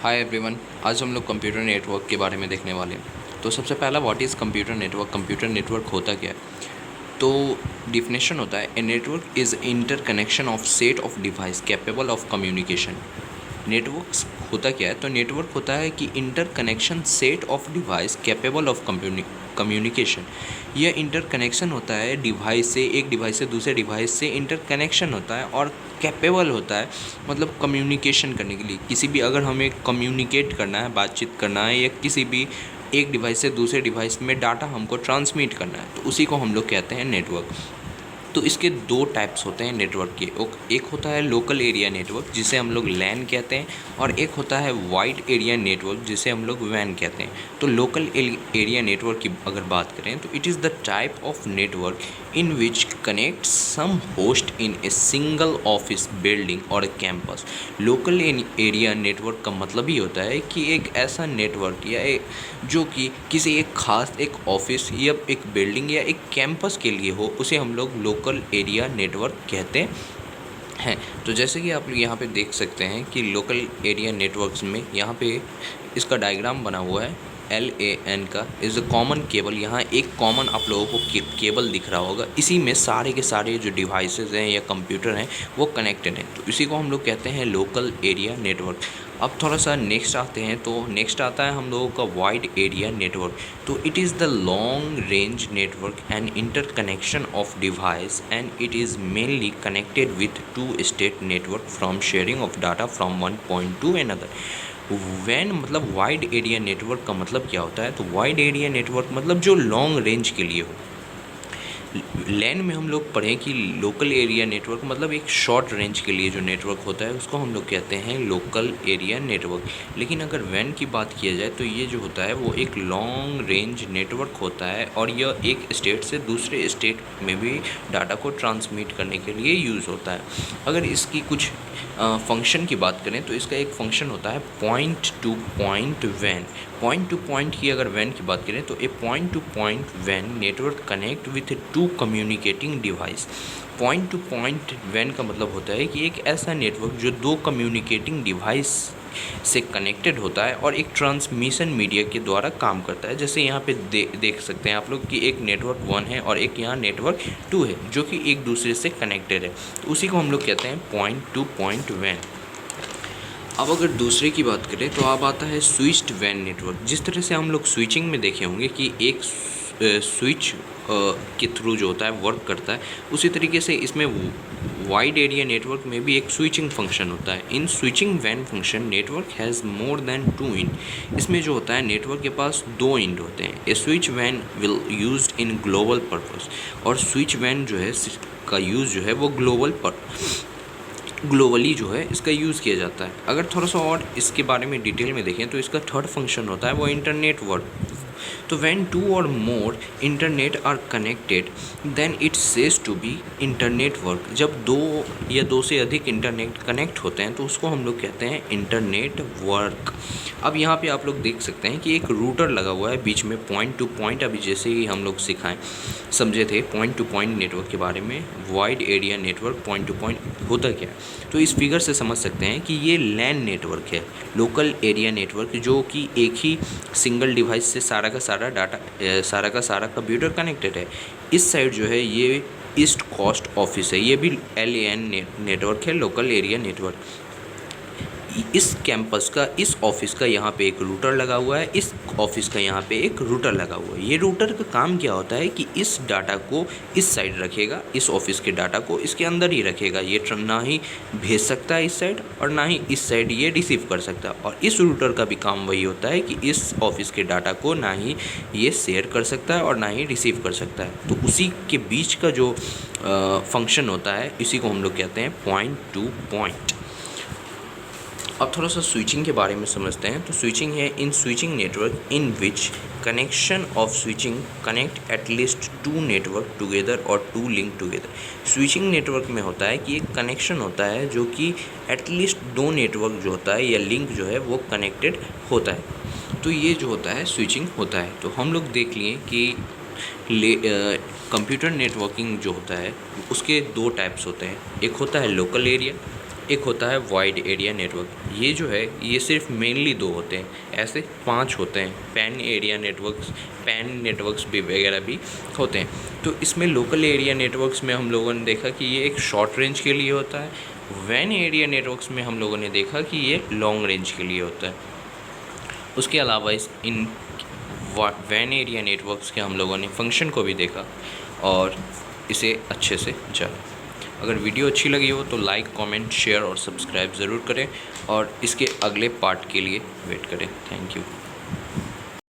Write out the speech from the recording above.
Hi everyone, आज हम लोग कंप्यूटर नेटवर्क के बारे में देखने वाले हैं। तो सबसे पहला, what is computer network. Computer network होता क्या है? तो डिफिनेशन होता है, a network is inter connection of set of device capable of communication. Networks होता क्या है? तो नेटवर्क होता है कि interconnection set of device capable of communication. यह इंटर कनेक्शन होता है डिवाइस से, एक डिवाइस से दूसरे डिवाइस से इंटर कनेक्शन होता है और कैपेबल होता है, मतलब कम्युनिकेशन करने के लिए। किसी भी, अगर हमें कम्युनिकेट करना है, बातचीत करना है, या किसी भी एक डिवाइस से दूसरे डिवाइस में डाटा हमको ट्रांसमिट करना है, तो उसी को हम लोग कहते हैं नेटवर्क। तो इसके दो टाइप्स होते हैं नेटवर्क के। एक होता है लोकल एरिया नेटवर्क, जिसे हम लोग लैन कहते हैं, और एक होता है वाइड एरिया नेटवर्क, जिसे हम लोग वैन कहते हैं। तो लोकल एरिया नेटवर्क की अगर बात करें तो it is the type of network in which connect some host in a single office building और कैंपस। लोकल एरिया नेटवर्क का मतलब ही होता है कि एक ऐसा नेटवर्क या जो कि किसी एक खास एक ऑफिस या एक बिल्डिंग या एक कैंपस के लिए हो, उसे हम लोग लोकल एरिया नेटवर्क कहते हैं। तो जैसे कि आप यहाँ पे देख सकते हैं कि लोकल एरिया नेटवर्क्स में यहाँ पे इसका डायग्राम बना हुआ है। LAN का इज़ अ कॉमन केबल। यहाँ एक कॉमन आप लोगों को केबल दिख रहा होगा, इसी में सारे के सारे जो डिवाइसेस हैं या कंप्यूटर हैं वो कनेक्टेड हैं। तो इसी को हम लोग कहते हैं लोकल एरिया नेटवर्क। अब थोड़ा सा नेक्स्ट आते हैं, तो नेक्स्ट आता है हम लोगों का वाइड एरिया नेटवर्क। तो it is the long range network and inter connection of device and it is mainly connected with to state network from sharing of data from one point to another. वैन मतलब wide area network का मतलब क्या होता है? तो wide area network मतलब जो लॉन्ग रेंज के लिए हो। लैन में हम लोग पढ़ें कि लोकल एरिया नेटवर्क मतलब एक शॉर्ट रेंज के लिए जो नेटवर्क होता है उसको हम लोग कहते हैं लोकल एरिया नेटवर्क। लेकिन अगर वैन की बात किया जाए तो ये जो होता है वो एक लॉन्ग रेंज नेटवर्क होता है, और यह एक स्टेट से दूसरे स्टेट में भी डाटा को ट्रांसमिट करने के लिए यूज़ होता है। अगर इसकी कुछ फंक्शन की बात करें तो इसका एक फंक्शन होता है पॉइंट टू पॉइंट वैन। पॉइंट टू पॉइंट की अगर वैन की बात करें तो ए पॉइंट टू पॉइंट वैन network connect with two communicating device. Point to point वैन का मतलब होता है कि एक ऐसा नेटवर्क जो दो कम्युनिकेटिंग डिवाइस से कनेक्टेड होता है और एक ट्रांसमिशन मीडिया के द्वारा काम करता है। जैसे यहाँ पे देख सकते हैं आप लोग कि एक नेटवर्क 1 है और एक यहाँ नेटवर्क 2 है जो कि एक दूसरे से कनेक्टेड है। तो उसी को हम लोग कहते हैं पॉइंट टू पॉइंट वैन। अब अगर दूसरे की बात करें तो अब आता है स्विच्ड वैन नेटवर्क। जिस तरह से हम लोग स्विचिंग में देखे होंगे कि एक स्विच के थ्रू जो होता है वर्क करता है, उसी तरीके से इसमें वाइड एरिया नेटवर्क में भी एक स्विचिंग फंक्शन होता है। इन स्विचिंग वैन function network has more than 2 end. इसमें जो होता है नेटवर्क के पास 2 इंड होते हैं। ए स्विच वैन will used in global purpose, और स्विच वैन जो है का यूज़ जो है वो ग्लोबली जो है इसका यूज़ किया जाता है। अगर थोड़ा सा और इसके बारे में डिटेल में देखें तो इसका थर्ड फंक्शन होता है वो इंटरनेट वर्क। तो व्हेन 2 और more internet are connected then it says to be internetwork. जब 2 या 2 से अधिक इंटरनेट कनेक्ट होते हैं तो उसको हम लोग कहते हैं इंटरनेट वर्क। अब यहाँ पे आप लोग देख सकते हैं कि एक रूटर लगा हुआ है बीच में, पॉइंट टू पॉइंट। अभी जैसे ही हम लोग समझे थे पॉइंट टू पॉइंट नेटवर्क के बारे में, wide area network point to point होता क्या है, तो इस फिगर से समझ सकते हैं कि ये लैन नेटवर्क है, लोकल एरिया नेटवर्क, जो कि एक ही सिंगल डिवाइस से सारा का सारा डाटा, सारा का सारा कंप्यूटर कनेक्टेड है। इस साइड जो है ये ईस्ट कोस्ट ऑफिस है, ये भी LAN नेटवर्क है, लोकल एरिया नेटवर्क। इस कैंपस का, इस ऑफिस का यहाँ पे एक रूटर लगा हुआ है, इस ऑफिस का यहाँ पे एक रूटर लगा हुआ है। ये रूटर का काम क्या होता है कि इस डाटा को इस साइड रखेगा, इस ऑफिस के डाटा को इसके अंदर ही रखेगा। ये ना ही भेज सकता है इस साइड और ना ही इस साइड ये रिसीव कर सकता है। और इस रूटर का भी काम वही होता है कि इस ऑफिस के डाटा को ना ही ये शेयर कर सकता है और ना ही रिसीव कर सकता है। तो उसी के बीच का जो फंक्शन होता है इसी को हम लोग कहते हैं पॉइंट टू पॉइंट। अब थोड़ा सा स्विचिंग के बारे में समझते हैं। तो स्विचिंग है in switching network in which connection of switching connect at least 2 network together और 2 लिंक टुगेदर। स्विचिंग नेटवर्क में होता है कि एक कनेक्शन होता है जो कि एटलीस्ट 2 नेटवर्क जो होता है या लिंक जो है वो कनेक्टेड होता है। तो ये जो होता है स्विचिंग होता है। तो हम लोग देख लिए कि कंप्यूटर नेटवर्किंग जो होता है उसके 2 टाइप्स होते हैं। एक होता है लोकल एरिया एक होता है वाइड एरिया नेटवर्क। ये जो है ये सिर्फ मेनली दो होते हैं, ऐसे 5 होते हैं। Pan area networks, pan networks भी वगैरह भी होते हैं। तो इसमें लोकल एरिया नेटवर्क्स में हम लोगों ने देखा कि ये एक शॉर्ट रेंज के लिए होता है। वैन एरिया नेटवर्क्स में हम लोगों ने देखा कि ये लॉन्ग रेंज के लिए होता है। उसके अलावा इन वैन एरिया नेटवर्क्स के हम लोगों ने फंक्शन को भी देखा और इसे अच्छे से जाना। अगर वीडियो अच्छी लगी हो तो लाइक, कमेंट, शेयर और सब्सक्राइब ज़रूर करें और इसके अगले पार्ट के लिए वेट करें। Thank you.